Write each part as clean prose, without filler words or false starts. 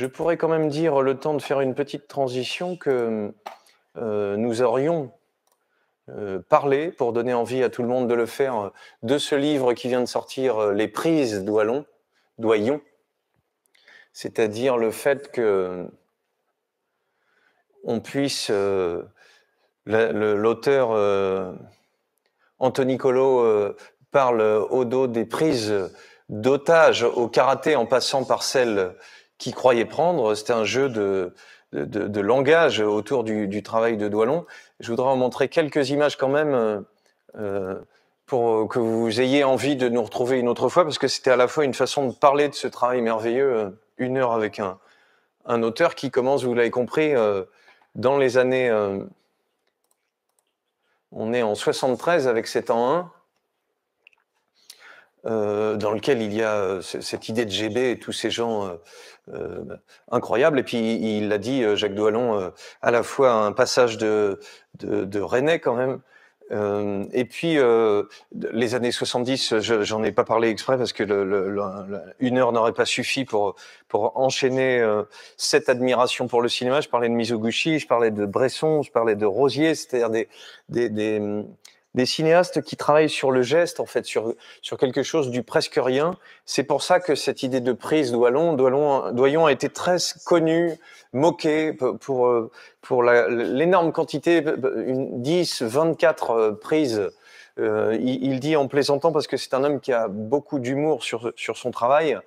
Je pourrais quand même dire, le temps de faire une petite transition, que nous aurions parlé, pour donner envie à tout le monde de le faire, de ce livre qui vient de sortir, Les prises Doyon, c'est-à-dire le fait que on puisse, l'auteur Anthony Colo parle au dos des prises d'otages au karaté en passant par celles qu'il croyait prendre. C'était un jeu de langage autour du travail de Doillon. Je voudrais en montrer quelques images quand même pour que vous ayez envie de nous retrouver une autre fois, parce que c'était à la fois une façon de parler de ce travail merveilleux, 1 heure avec un auteur qui commence, vous l'avez compris, dans les années... on est en 73 avec cet an 1, dans lequel il y a cette idée de GB et tous ces gens incroyables. Et puis il l'a dit, Jacques Doillon, à la fois un passage de René quand même. Et puis les années 70, j'en ai pas parlé exprès parce que 1 heure n'aurait pas suffi pour enchaîner cette admiration pour le cinéma. Je parlais de Mizoguchi, je parlais de Bresson, je parlais de Rosier, c'est-à-dire des cinéastes qui travaillent sur le geste, en fait, sur quelque chose du presque rien. C'est pour ça que cette idée de prise Doillon a été très connu, moqué pour l'énorme quantité, 10, 24 prises. Il dit en plaisantant, parce que c'est un homme qui a beaucoup d'humour sur son travail,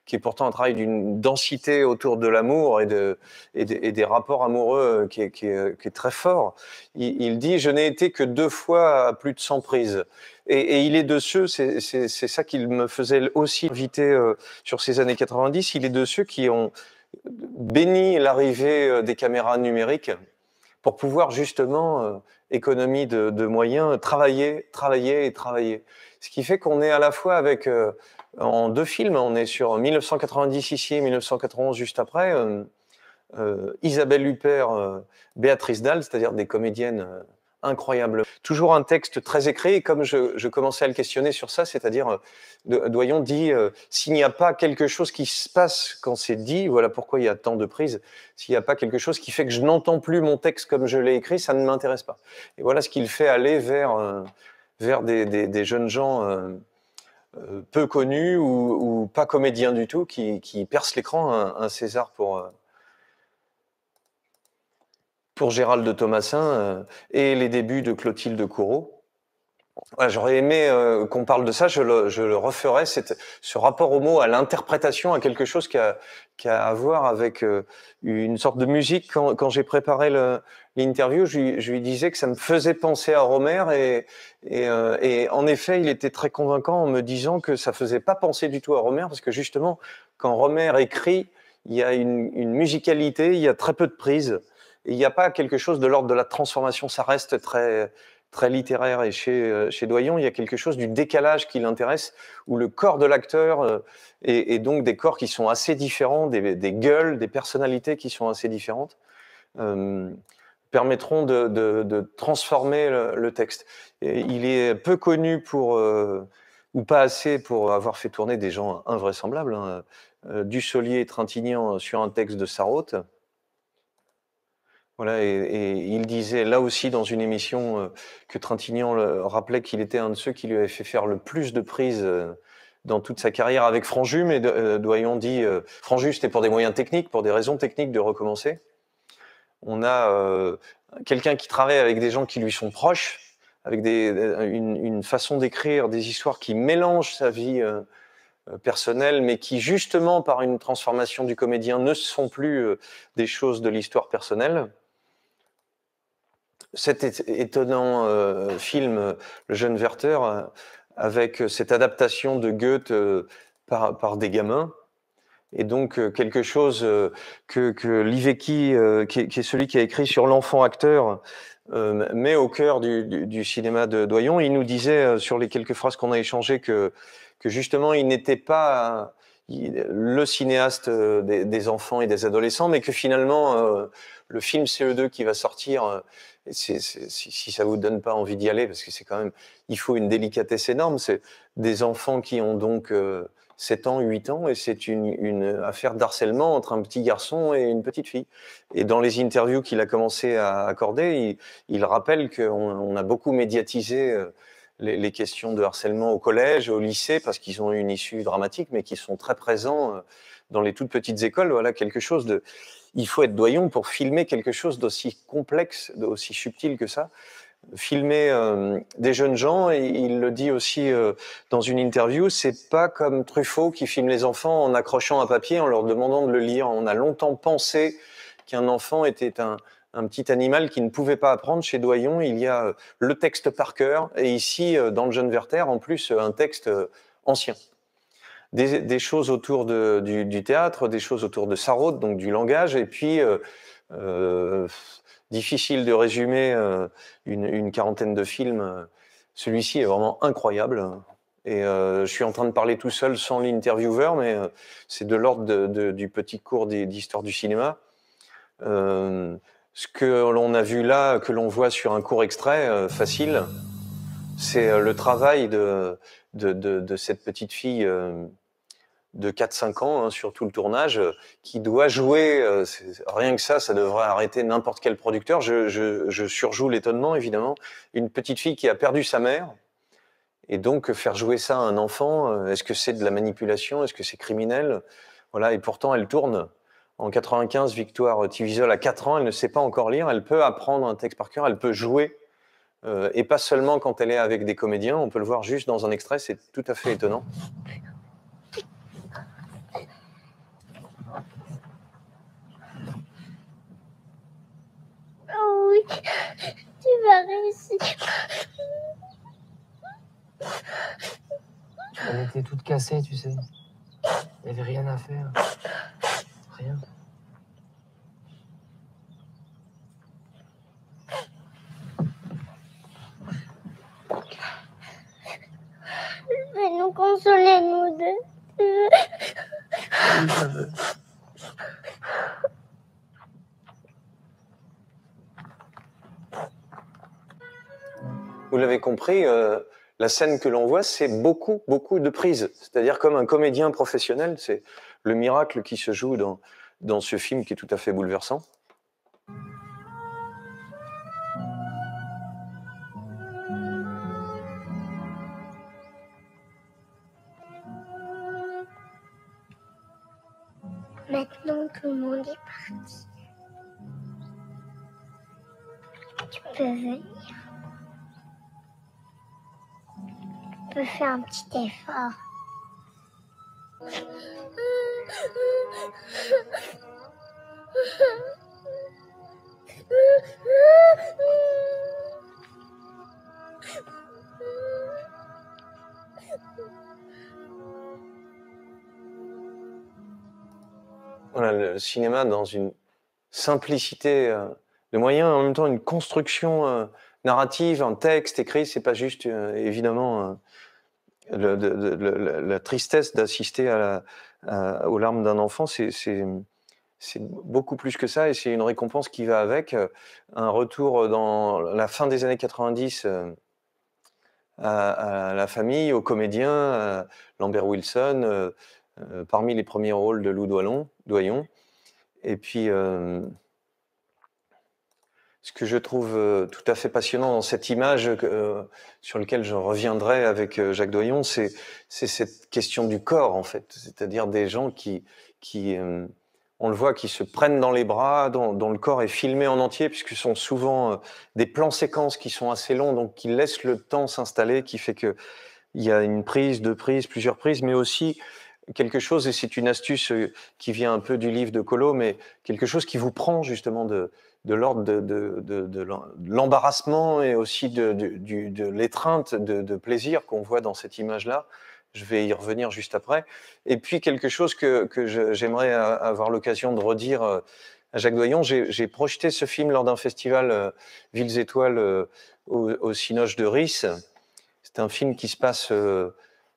qui est pourtant un travail d'une densité autour de l'amour et des rapports amoureux qui est très fort. Il dit « Je n'ai été que 2 fois à plus de 100 prises ». Et il est de ceux, c'est ça qu'il me faisait aussi inviter sur ces années 90, il est de ceux qui ont béni l'arrivée des caméras numériques pour pouvoir justement, économie de moyens, travailler. Ce qui fait qu'on est à la fois avec, en 2 films, on est sur 1990 ici et 1991 juste après, Isabelle Huppert, Béatrice Dalle, c'est-à-dire des comédiennes incroyables. Toujours un texte très écrit, et comme je commençais à le questionner sur ça, c'est-à-dire, Doillon dit s'il n'y a pas quelque chose qui se passe quand c'est dit, voilà pourquoi il y a tant de prises, s'il n'y a pas quelque chose qui fait que je n'entends plus mon texte comme je l'ai écrit, ça ne m'intéresse pas. Et voilà ce qu'il fait aller vers des jeunes gens peu connus ou pas comédiens du tout, qui percent l'écran, un César pour Gérald de Thomassin et les débuts de Clotilde Courreau. Voilà, j'aurais aimé qu'on parle de ça, je le referais, ce rapport au mot, à l'interprétation, à quelque chose qui a à voir avec une sorte de musique. Quand j'ai préparé l'interview, je lui disais que ça me faisait penser à Rohmer, et en effet, il était très convaincant en me disant que ça faisait pas penser du tout à Rohmer, parce que justement, quand Rohmer écrit, il y a une musicalité, il y a très peu de prises, et il n'y a pas quelque chose de l'ordre de la transformation, ça reste très littéraire. Et chez Doillon, il y a quelque chose du décalage qui l'intéresse, où le corps de l'acteur et donc des corps qui sont assez différents, des gueules, des personnalités qui sont assez différentes, permettront de transformer le texte. Et il est peu connu ou pas assez pour avoir fait tourner des gens invraisemblables, hein. Dussolier et Trintignant sur un texte de Sarraute. Voilà, et il disait là aussi dans une émission que Trintignant rappelait qu'il était un de ceux qui lui avait fait faire le plus de prises dans toute sa carrière avec Franju, mais Doillon dit Franju, c'était pour des moyens techniques, pour des raisons techniques de recommencer. On a quelqu'un qui travaille avec des gens qui lui sont proches, avec une façon d'écrire des histoires qui mélangent sa vie personnelle, mais qui justement par une transformation du comédien ne sont plus des choses de l'histoire personnelle. Cet étonnant film, Le jeune Werther, avec cette adaptation de Goethe par des gamins, et donc quelque chose que Livecki, qui est celui qui a écrit sur l'enfant acteur, met au cœur du cinéma de Doillon. Il nous disait sur les quelques phrases qu'on a échangées que justement il n'était pas le cinéaste des enfants et des adolescents, mais que finalement le film CE2 qui va sortir Si ça vous donne pas envie d'y aller, parce que c'est quand même, il faut une délicatesse énorme. C'est des enfants qui ont donc 7 ans, 8 ans, et c'est une affaire d'harcèlement entre un petit garçon et une petite fille. Et dans les interviews qu'il a commencé à accorder, il rappelle qu'on a beaucoup médiatisé les questions de harcèlement au collège, au lycée, parce qu'ils ont une issue dramatique, mais qui sont très présents dans les toutes petites écoles. Voilà, quelque chose de... Il faut être doyen pour filmer quelque chose d'aussi complexe, d'aussi subtil que ça. Filmer des jeunes gens, et il le dit aussi dans une interview, c'est pas comme Truffaut qui filme les enfants en accrochant un papier, en leur demandant de le lire. On a longtemps pensé qu'un enfant était un petit animal qui ne pouvait pas apprendre. Chez Doyon, il y a le texte par cœur, et ici, dans le Jeune Werther, en plus, un texte ancien. Des choses autour du théâtre, des choses autour de Sarraute, donc du langage, et puis difficile de résumer une quarantaine de films. Celui-ci est vraiment incroyable. Et je suis en train de parler tout seul sans l'intervieweur, mais c'est de l'ordre du petit cours d'histoire du cinéma. Ce que l'on a vu là, que l'on voit sur un court extrait facile, c'est le travail de cette petite fille de 4-5 ans, hein, sur tout le tournage, qui doit jouer, rien que ça devrait arrêter n'importe quel producteur. Je surjoue l'étonnement, évidemment. Une petite fille qui a perdu sa mère, et donc faire jouer ça à un enfant, est-ce que c'est de la manipulation? Est-ce que c'est criminel? Voilà, et pourtant elle tourne. En 95, Victoire Tivisol a 4 ans, elle ne sait pas encore lire, elle peut apprendre un texte par cœur, elle peut jouer, et pas seulement quand elle est avec des comédiens, on peut le voir juste dans un extrait, c'est tout à fait étonnant. Oh oui, tu vas réussir. Elle était toute cassée, tu sais. Il n'y avait rien à faire. Rien. Je vais nous consoler, nous deux. Oui, je veux. Vous l'avez compris, la scène que l'on voit, c'est beaucoup, beaucoup de prises. C'est-à-dire comme un comédien professionnel, c'est le miracle qui se joue dans ce film qui est tout à fait bouleversant. Maintenant, tout le monde est parti. Tu peux venir. Tu peux faire un petit effort. Voilà, le cinéma dans une simplicité de moyens, en même temps une construction narrative, un texte écrit, c'est pas juste évidemment la tristesse d'assister aux larmes d'un enfant, c'est beaucoup plus que ça, et c'est une récompense qui va avec un retour dans la fin des années 90 à la famille, aux comédiens, Lambert Wilson, parmi les premiers rôles de Lou Doyon. Et puis, ce que je trouve tout à fait passionnant dans cette image sur laquelle je reviendrai avec Jacques Doyon, c'est cette question du corps, en fait. C'est-à-dire des gens qui on le voit, qui se prennent dans les bras, dont le corps est filmé en entier, puisque ce sont souvent des plans séquences qui sont assez longs, donc qui laissent le temps s'installer, qui fait que il y a une prise, deux prises, plusieurs prises, mais aussi quelque chose, et c'est une astuce qui vient un peu du livre de Collot, mais quelque chose qui vous prend justement de l'ordre de l'embarrassement et aussi de l'étreinte de plaisir qu'on voit dans cette image-là. Je vais y revenir juste après. Et puis quelque chose que j'aimerais avoir l'occasion de redire à Jacques Doyon. J'ai projeté ce film lors d'un festival Villes Étoiles au Cinoche de Ris. C'est un film qui se passe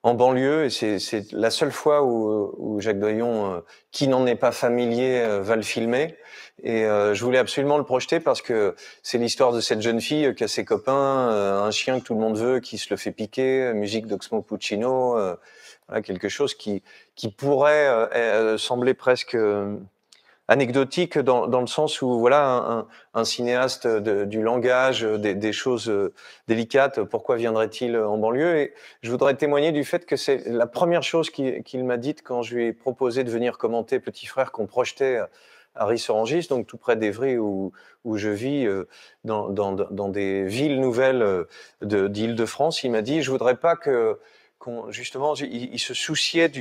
en banlieue, et c'est la seule fois où Jacques Doyon, qui n'en est pas familier, va le filmer. Et je voulais absolument le projeter parce que c'est l'histoire de cette jeune fille qui a ses copains, un chien que tout le monde veut, qui se le fait piquer, musique d'Oxmo Puccino, voilà, quelque chose qui pourrait sembler presque anecdotique dans le sens où voilà un cinéaste du langage, des choses délicates, pourquoi viendrait-il en banlieue? Et je voudrais témoigner du fait que c'est la première chose qu'il m'a dite quand je lui ai proposé de venir commenter Petit Frère qu'on projetait à Ris-Orangis, donc tout près d'Évry où je vis, dans des villes nouvelles d'Île-de-France. Il m'a dit, je voudrais pas justement, il se souciait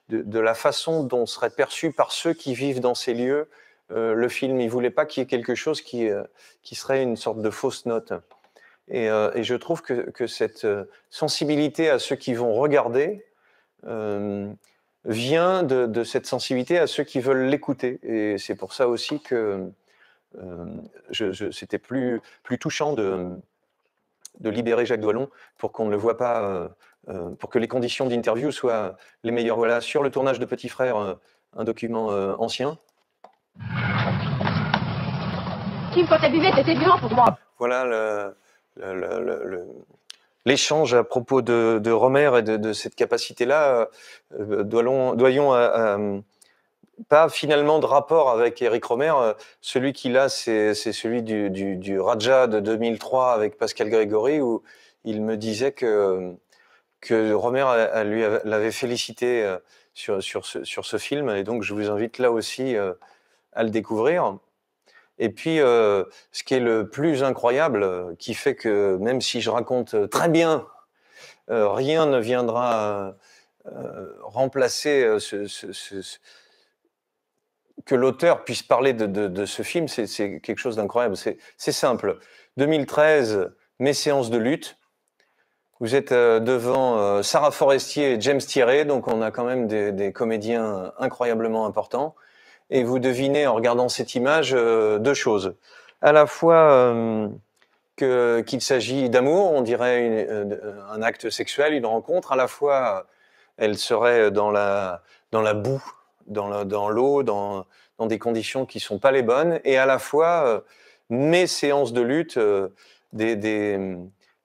de la façon dont serait perçu par ceux qui vivent dans ces lieux le film. Il voulait pas qu'il y ait quelque chose qui serait une sorte de fausse note. Et je trouve que cette sensibilité à ceux qui vont regarder vient de cette sensibilité à ceux qui veulent l'écouter. Et c'est pour ça aussi que c'était plus touchant de libérer Jacques Doillon pour qu'on ne le voit pas, pour que les conditions d'interview soient les meilleures. Voilà, sur le tournage de Petit Frère, un document ancien. Kim, quand t'as buvais, c'était violent pour moi. Voilà l'échange à propos de Romer et de cette capacité-là. Doillon a pas finalement de rapport avec Éric Romer. Celui qu'il a, c'est celui du Raja de 2003 avec Pascal Grégory, où il me disait que Romer l'avait félicité sur ce film, et donc je vous invite là aussi à le découvrir. Et puis, ce qui est le plus incroyable, qui fait que même si je raconte très bien, rien ne viendra remplacer que l'auteur puisse parler de ce film, c'est quelque chose d'incroyable. C'est simple. 2013, mes séances de lutte. Vous êtes devant Sarah Forestier et James Thierry, donc on a quand même des comédiens incroyablement importants. Et vous devinez en regardant cette image deux choses. À la fois qu'il s'agit d'amour, on dirait un acte sexuel, une rencontre. À la fois, elle serait dans la boue, dans l'eau, dans des conditions qui sont pas les bonnes. Et à la fois, mes séances de lutte, des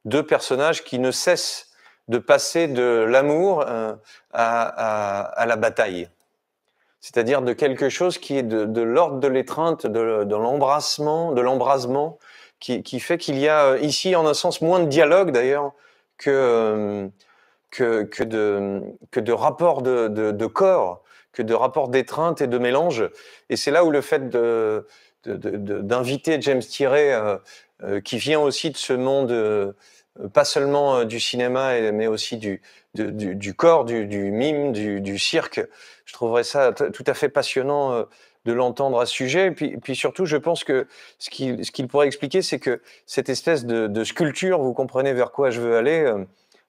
deux personnages qui ne cessent de passer de l'amour à la bataille. C'est-à-dire de quelque chose qui est de l'ordre de l'étreinte, de l'embrasement, qui fait qu'il y a ici, en un sens, moins de dialogue d'ailleurs que de rapports de corps, que de rapports d'étreinte et de mélange. Et c'est là où le fait d'inviter James Thierry, qui vient aussi de ce monde, pas seulement du cinéma, mais aussi du corps, du mime, du cirque. Je trouverais ça tout à fait passionnant de l'entendre à ce sujet. Et puis surtout, je pense que ce qu'il pourrait expliquer, c'est que cette espèce de sculpture, vous comprenez vers quoi je veux aller,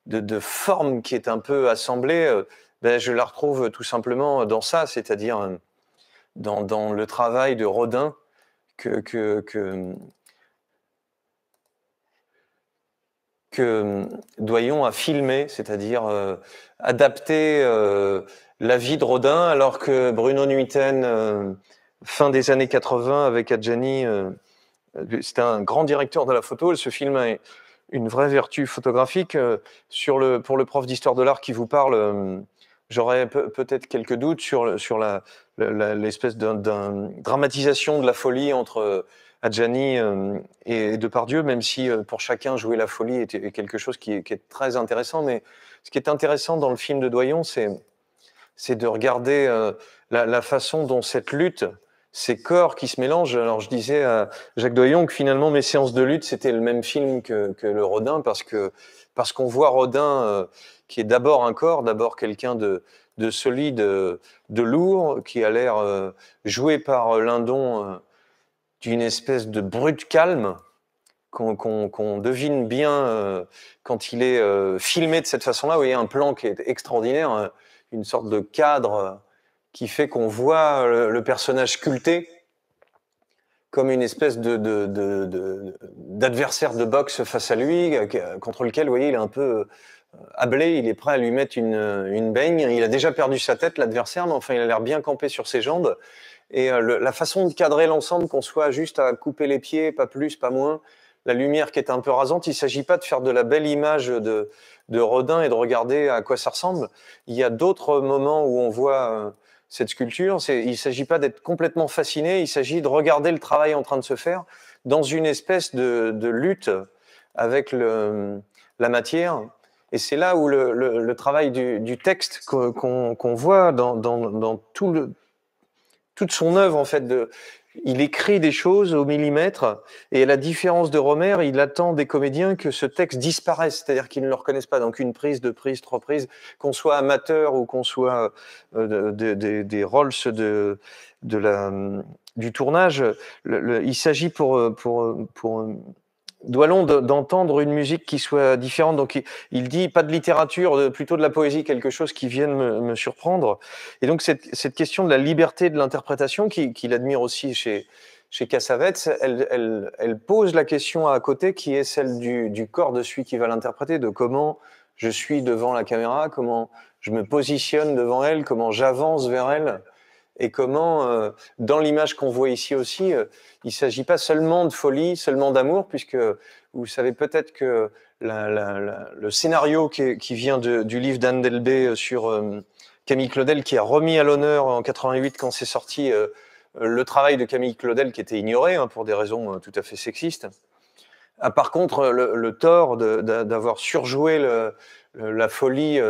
de forme qui est un peu assemblée, je la retrouve tout simplement dans ça, c'est-à-dire dans le travail de Rodin que Doyon a filmé, c'est-à-dire adapté la vie de Rodin, alors que Bruno Nuiten, fin des années 80, avec Adjani, c'était un grand directeur de la photo. Ce film a une vraie vertu photographique. Pour le prof d'histoire de l'art qui vous parle, j'aurais peut-être quelques doutes sur l'espèce d'une dramatisation de la folie entre Adjani et Depardieu, même si pour chacun jouer la folie est quelque chose qui est très intéressant. Mais ce qui est intéressant dans le film de Doyon, c'est de regarder la façon dont cette lutte, ces corps qui se mélangent. Alors je disais à Jacques Doyon que finalement mes séances de lutte, c'était le même film que le Rodin, parce qu'on voit Rodin qui est d'abord un corps, d'abord quelqu'un de solide, de lourd, qui a l'air joué par Lindon d'une espèce de brut calme qu'on devine bien quand il est filmé de cette façon-là. Vous voyez un plan qui est extraordinaire, une sorte de cadre qui fait qu'on voit le personnage sculpté comme une espèce d'adversaire de boxe face à lui, contre lequel, vous voyez, il est un peu Ablé, il est prêt à lui mettre une baigne. Il a déjà perdu sa tête, l'adversaire, mais enfin, il a l'air bien campé sur ses jambes. Et la façon de cadrer l'ensemble, qu'on soit juste à couper les pieds, pas plus, pas moins, la lumière qui est un peu rasante, il ne s'agit pas de faire de la belle image de Rodin et de regarder à quoi ça ressemble. Il y a d'autres moments où on voit cette sculpture. Il ne s'agit pas d'être complètement fasciné, il s'agit de regarder le travail en train de se faire dans une espèce de lutte avec la matière. Et c'est là où le travail du texte qu'on voit dans toute son œuvre, en fait, il écrit des choses au millimètre, et à la différence de Romer, il attend des comédiens que ce texte disparaisse, c'est-à-dire qu'ils ne le reconnaissent pas. Donc une prise, deux prises, trois prises, qu'on soit amateur ou qu'on soit des Rolls du tournage, il s'agit pour Doillon d'entendre une musique qui soit différente. Donc il dit pas de littérature, plutôt de la poésie, quelque chose qui vienne me surprendre. Et donc cette question de la liberté de l'interprétation, qu'il admire aussi chez Cassavetes, elle pose la question à côté, qui est celle du corps de celui qui va l'interpréter, de comment je suis devant la caméra, comment je me positionne devant elle, comment j'avance vers elle. Et comment, dans l'image qu'on voit ici aussi, il ne s'agit pas seulement de folie, seulement d'amour, puisque vous savez peut-être que le scénario qui vient du livre d'Anne Delbé sur Camille Claudel, qui a remis à l'honneur en 88 quand c'est sorti le travail de Camille Claudel, qui était ignoré pour des raisons tout à fait sexistes, a par contre le tort d'avoir surjoué la folie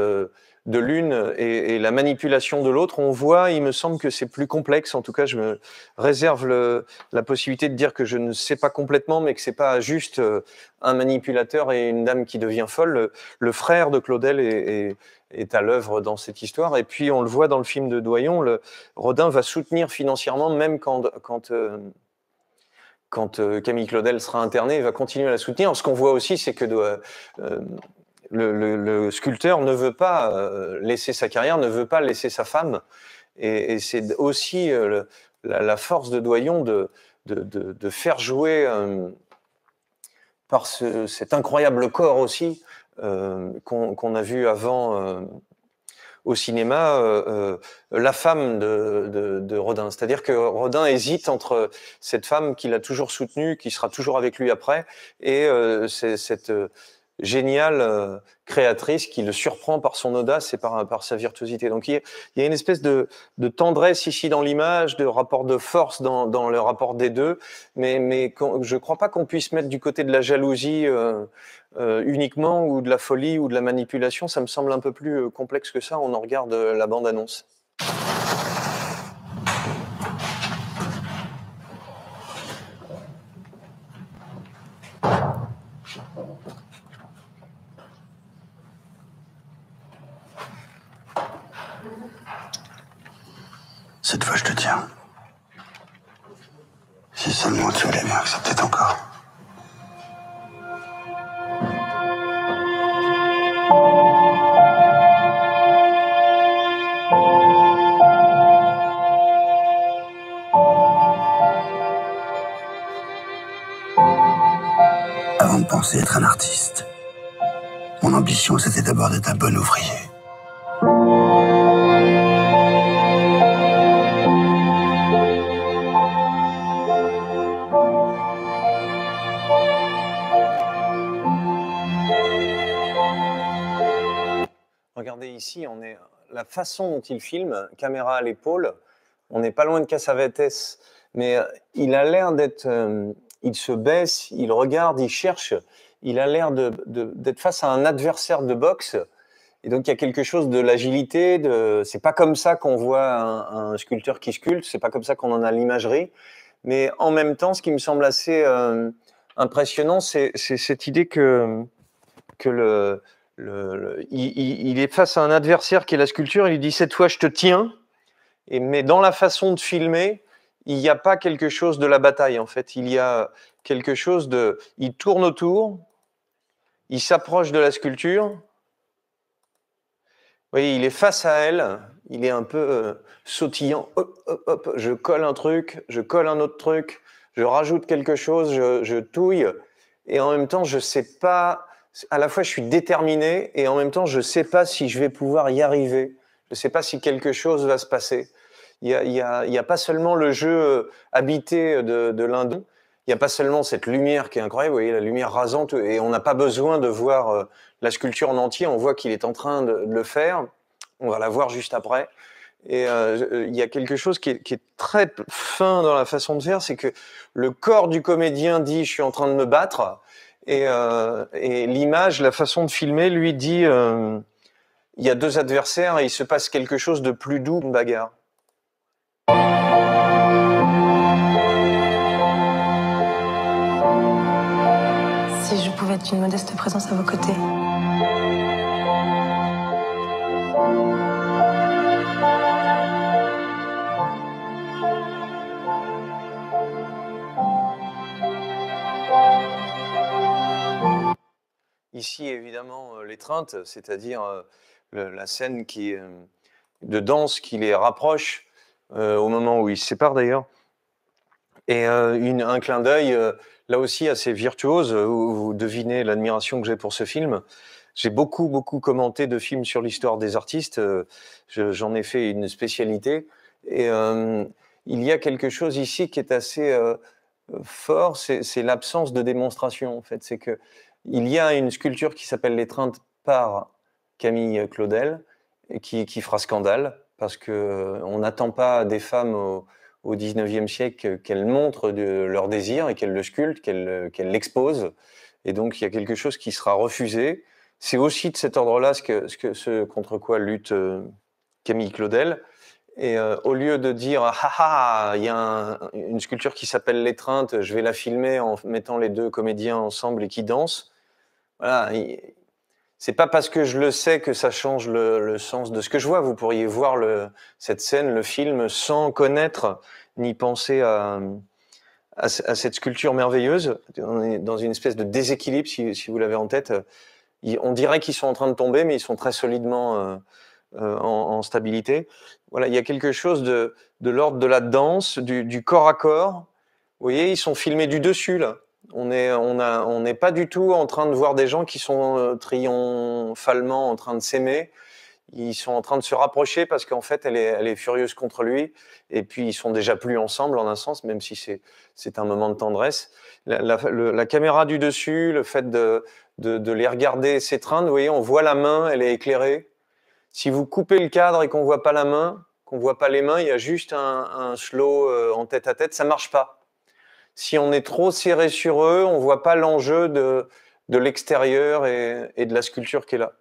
de l'une et la manipulation de l'autre. On voit, il me semble que c'est plus complexe. En tout cas, je me réserve la possibilité de dire que je ne sais pas complètement, mais que c'est pas juste un manipulateur et une dame qui devient folle. Le frère de Claudel est à l'œuvre dans cette histoire. Et puis, on le voit dans le film de Doillon, Rodin va soutenir financièrement, même quand Camille Claudel sera internée, il va continuer à la soutenir. Ce qu'on voit aussi, c'est que le sculpteur ne veut pas laisser sa carrière, ne veut pas laisser sa femme. Et c'est aussi la force de Doillon de faire jouer par cet incroyable corps aussi qu'on a vu avant au cinéma, la femme de Rodin. C'est-à-dire que Rodin hésite entre cette femme qu'il a toujours soutenue, qui sera toujours avec lui après, et cette géniale créatrice qui le surprend par son audace et par sa virtuosité. Donc il y a une espèce de tendresse ici dans l'image, de rapport de force dans le rapport des deux, mais je ne crois pas qu'on puisse mettre du côté de la jalousie uniquement, ou de la folie, ou de la manipulation. Ça me semble un peu plus complexe que ça. On en regarde la bande-annonce. Cette fois, je te tiens. Si seulement tu voulais bien accepter encore. Avant de penser être un artiste, mon ambition, c'était d'abord d'être un bon ouvrier. Regardez ici, la façon dont il filme, caméra à l'épaule, on n'est pas loin de Cassavetes, mais il a l'air d'être... il se baisse, il regarde, il cherche, il a l'air d'être face à un adversaire de boxe, et donc il y a quelque chose de l'agilité, c'est pas comme ça qu'on voit un sculpteur qui sculpte, c'est pas comme ça qu'on en a l'imagerie, mais en même temps, ce qui me semble assez impressionnant, c'est cette idée que il est face à un adversaire qui est la sculpture, il lui dit « cette fois je te tiens », mais dans la façon de filmer, il n'y a pas quelque chose de la bataille, en fait. Il y a quelque chose de... Il tourne autour, il s'approche de la sculpture. Vous voyez, il est face à elle, il est un peu sautillant. Hop, hop, hop, je colle un truc, je colle un autre truc, je rajoute quelque chose, je touille. Et en même temps, je ne sais pas à la fois je suis déterminé et en même temps je sais pas si je vais pouvoir y arriver. Je sais pas si quelque chose va se passer. Il y a pas seulement le jeu habité de Lindon. Il y a pas seulement cette lumière qui est incroyable, vous voyez, la lumière rasante, et on n'a pas besoin de voir la sculpture en entier. On voit qu'il est en train de le faire. On va la voir juste après. Et il y a quelque chose qui est très fin dans la façon de faire, c'est que le corps du comédien dit « je suis en train de me battre », et l'image, la façon de filmer, lui dit il y a deux adversaires et il se passe quelque chose de plus doux qu'une bagarre. Si je pouvais être une modeste présence à vos côtés. Ici, évidemment, l'étreinte, c'est-à-dire la scène de danse qui les rapproche au moment où ils se séparent d'ailleurs. Et un clin d'œil, là aussi, assez virtuose, où vous devinez l'admiration que j'ai pour ce film. J'ai beaucoup commenté de films sur l'histoire des artistes. J'en ai fait une spécialité. Et il y a quelque chose ici qui est assez fort, c'est l'absence de démonstration, en fait. C'est que il y a une sculpture qui s'appelle L'étreinte par Camille Claudel, qui fera scandale, parce qu'on n'attend pas des femmes au XIXe siècle qu'elles montrent leur désir et qu'elles le sculptent, qu'elles l'exposent. Et donc il y a quelque chose qui sera refusé. C'est aussi de cet ordre-là ce contre quoi lutte Camille Claudel. Et au lieu de dire « Ah ah, il y a une sculpture qui s'appelle L'étreinte, je vais la filmer en mettant les deux comédiens ensemble et qui dansent », voilà, c'est pas parce que je le sais que ça change le sens de ce que je vois. Vous pourriez voir cette scène, le film, sans connaître ni penser à cette sculpture merveilleuse. On est dans une espèce de déséquilibre, si vous l'avez en tête. On dirait qu'ils sont en train de tomber, mais ils sont très solidement en stabilité. Voilà, il y a quelque chose de l'ordre de la danse, du corps à corps. Vous voyez, ils sont filmés du dessus, là. On n'est pas du tout en train de voir des gens qui sont triomphalement en train de s'aimer. Ils sont en train de se rapprocher parce qu'en fait, elle est furieuse contre lui. Et puis, ils sont déjà plus ensemble en un sens, même si c'est un moment de tendresse. La caméra du dessus, le fait de les regarder s'étreindre, vous voyez, on voit la main, elle est éclairée. Si vous coupez le cadre et qu'on voit pas la main, qu'on voit pas les mains, il y a juste un slow en tête à tête, ça marche pas. Si on est trop serré sur eux, on voit pas l'enjeu de l'extérieur et de la sculpture qui est là.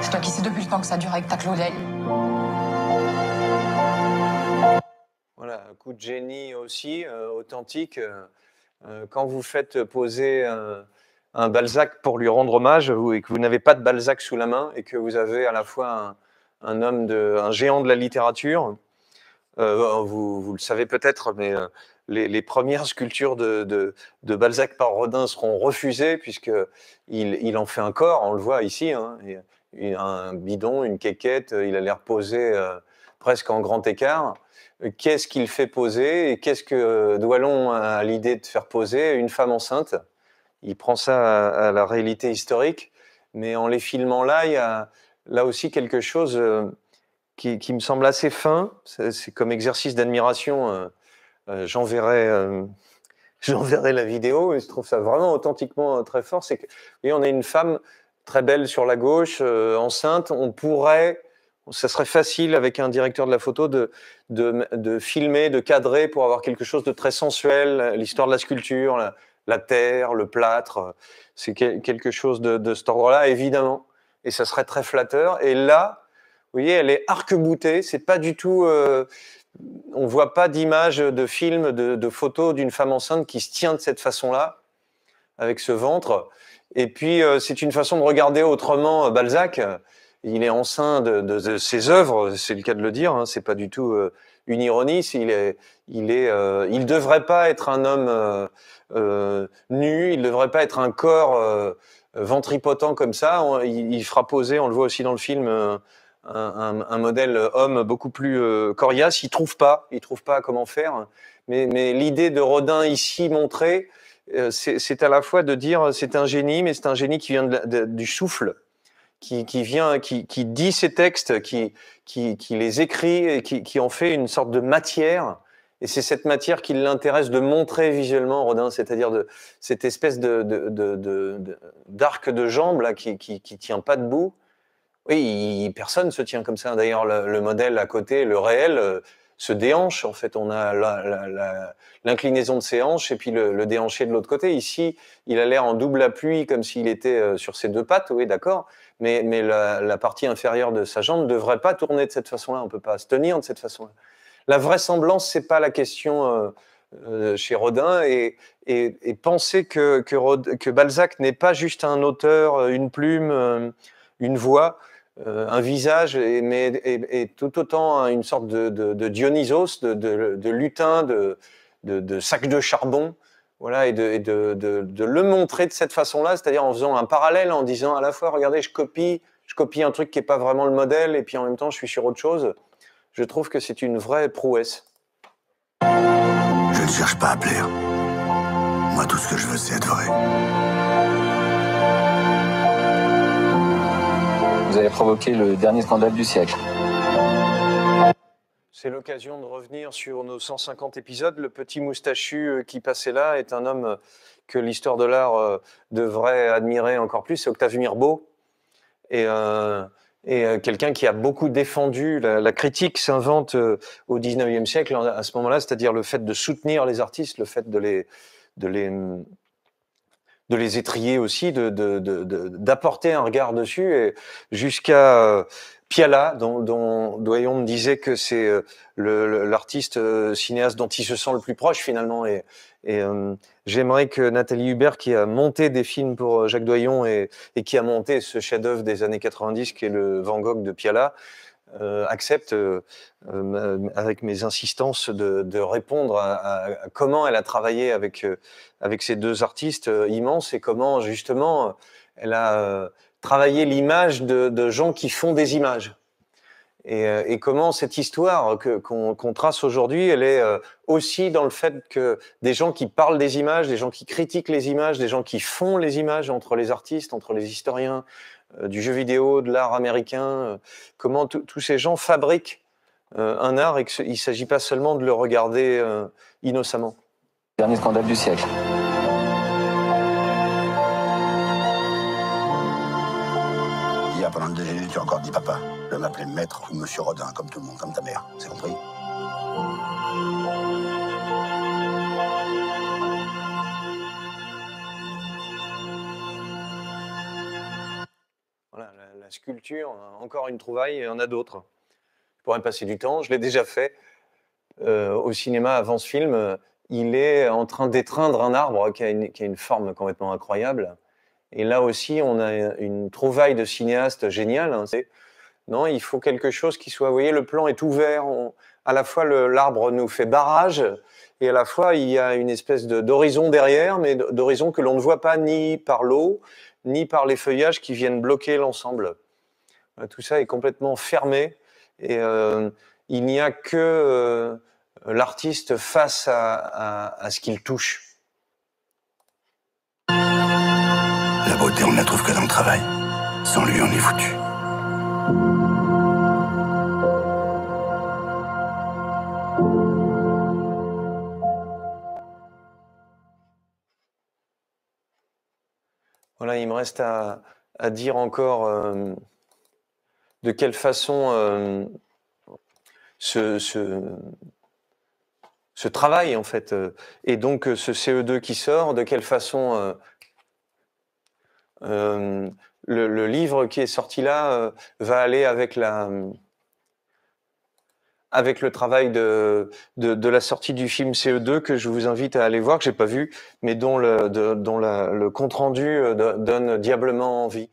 C'est toi qui sais depuis le temps que ça dure avec ta Claudel. Voilà, un coup de génie aussi, authentique. Quand vous faites poser un Balzac pour lui rendre hommage et que vous n'avez pas de Balzac sous la main et que vous avez à la fois un géant de la littérature, vous le savez peut-être, mais les premières sculptures de Balzac par Rodin seront refusées puisqu'il en fait un corps, on le voit ici, hein, un bidon, une quéquette, il a l'air posé presque en grand écart. Qu'est-ce qu'il fait poser et qu'est-ce que Doillon a l'idée de faire poser? Une femme enceinte. Il prend ça à la réalité historique, mais en les filmant là, il y a là aussi quelque chose qui me semble assez fin. C'est comme exercice d'admiration. J'enverrai la vidéo et je trouve ça vraiment authentiquement très fort. C'est que, vous voyez, on a une femme très belle sur la gauche, enceinte. Ça serait facile avec un directeur de la photo de filmer, de cadrer pour avoir quelque chose de très sensuel, l'histoire de la sculpture, la terre, le plâtre. C'est quelque chose de cet ordre-là, évidemment. Et ça serait très flatteur. Et là, vous voyez, elle est arc-boutée. C'est pas du tout. On voit pas d'image de film, de photo d'une femme enceinte qui se tient de cette façon-là, avec ce ventre. Et puis, c'est une façon de regarder autrement Balzac. Il est enceint de ses œuvres, c'est le cas de le dire. Hein, c'est pas du tout une ironie. Il devrait pas être un homme nu. Il devrait pas être un corps ventripotent comme ça. Il fera poser, on le voit aussi dans le film, un modèle homme beaucoup plus coriace. Il trouve pas comment faire. Mais l'idée de Rodin ici montrée, c'est à la fois de dire c'est un génie, mais c'est un génie qui vient du souffle, qui dit ces textes, qui les écrit et qui en fait une sorte de matière. Et c'est cette matière qui l'intéresse de montrer visuellement, Rodin, c'est-à-dire de cette espèce d'arc de jambe là qui tient pas debout. Oui, personne se tient comme ça. D'ailleurs, le modèle à côté, le réel, se déhanche. En fait, on a l'inclinaison de ses hanches et puis le déhanché de l'autre côté. Ici, il a l'air en double appui, comme s'il était sur ses deux pattes. Oui, d'accord. Mais la partie inférieure de sa jambe ne devrait pas tourner de cette façon-là. On peut pas se tenir de cette façon-là. La vraisemblance, c'est pas la question chez Rodin. Et penser que Balzac n'est pas juste un auteur, une plume, une voix, un visage, mais tout autant une sorte de Dionysos, de lutin, de sac de charbon, voilà, et de le montrer de cette façon-là, c'est-à-dire en faisant un parallèle, en disant à la fois, regardez, je copie un truc qui est pas vraiment le modèle, et puis en même temps, je suis sur autre chose. Je trouve que c'est une vraie prouesse. Je ne cherche pas à plaire. Moi, tout ce que je veux, c'est être vrai. Vous avez provoqué le dernier scandale du siècle. C'est l'occasion de revenir sur nos 150 épisodes. Le petit moustachu qui passait là est un homme que l'histoire de l'art devrait admirer encore plus. C'est Octave Mirbeau. Et quelqu'un qui a beaucoup défendu, la critique s'invente au 19e siècle à ce moment-là, c'est-à-dire le fait de soutenir les artistes, le fait de les étrier aussi, d'apporter un regard dessus, et jusqu'à Piala, dont Doyon me disait que c'est l'artiste cinéaste dont il se sent le plus proche finalement. Et j'aimerais que Nathalie Hubert, qui a monté des films pour Jacques Doyon et qui a monté ce chef-d'œuvre des années 90 qui est le Van Gogh de Piala, accepte avec mes insistances de répondre à comment elle a travaillé avec ces deux artistes immenses et comment justement elle a travaillé l'image de gens qui font des images. Et comment cette histoire qu'on trace aujourd'hui, elle est aussi dans le fait que des gens qui parlent des images, des gens qui critiquent les images, des gens qui font les images entre les artistes, entre les historiens du jeu vidéo, de l'art américain, comment tous ces gens fabriquent un art et qu'il ne s'agit pas seulement de le regarder innocemment. Dernier scandale du siècle. Hier, pendant le déjeuner, tu as encore dit papa. Je vais m'appeler maître ou monsieur Rodin, comme tout le monde, comme ta mère. C'est compris? Voilà, la sculpture, encore une trouvaille, il y en a d'autres. Je pourrais passer du temps, je l'ai déjà fait au cinéma avant ce film. Il est en train d'étreindre un arbre qui a une forme complètement incroyable. Et là aussi, on a une trouvaille de cinéaste géniale. Hein. Non, il faut quelque chose qui soit... Vous voyez, le plan est ouvert. À la fois, l'arbre nous fait barrage, et à la fois, il y a une espèce d'horizon derrière, mais d'horizon que l'on ne voit pas ni par l'eau, ni par les feuillages qui viennent bloquer l'ensemble. Tout ça est complètement fermé, et il n'y a que l'artiste face à ce qu'il touche. La beauté, on ne la trouve que dans le travail. Sans lui, on est foutu. Voilà, il me reste à dire encore de quelle façon ce travail, en fait, et donc ce CE2 qui sort, de quelle façon le livre qui est sorti là va aller avec le travail de la sortie du film CE2 que je vous invite à aller voir, que j'ai pas vu, mais dont le compte rendu donne diablement envie.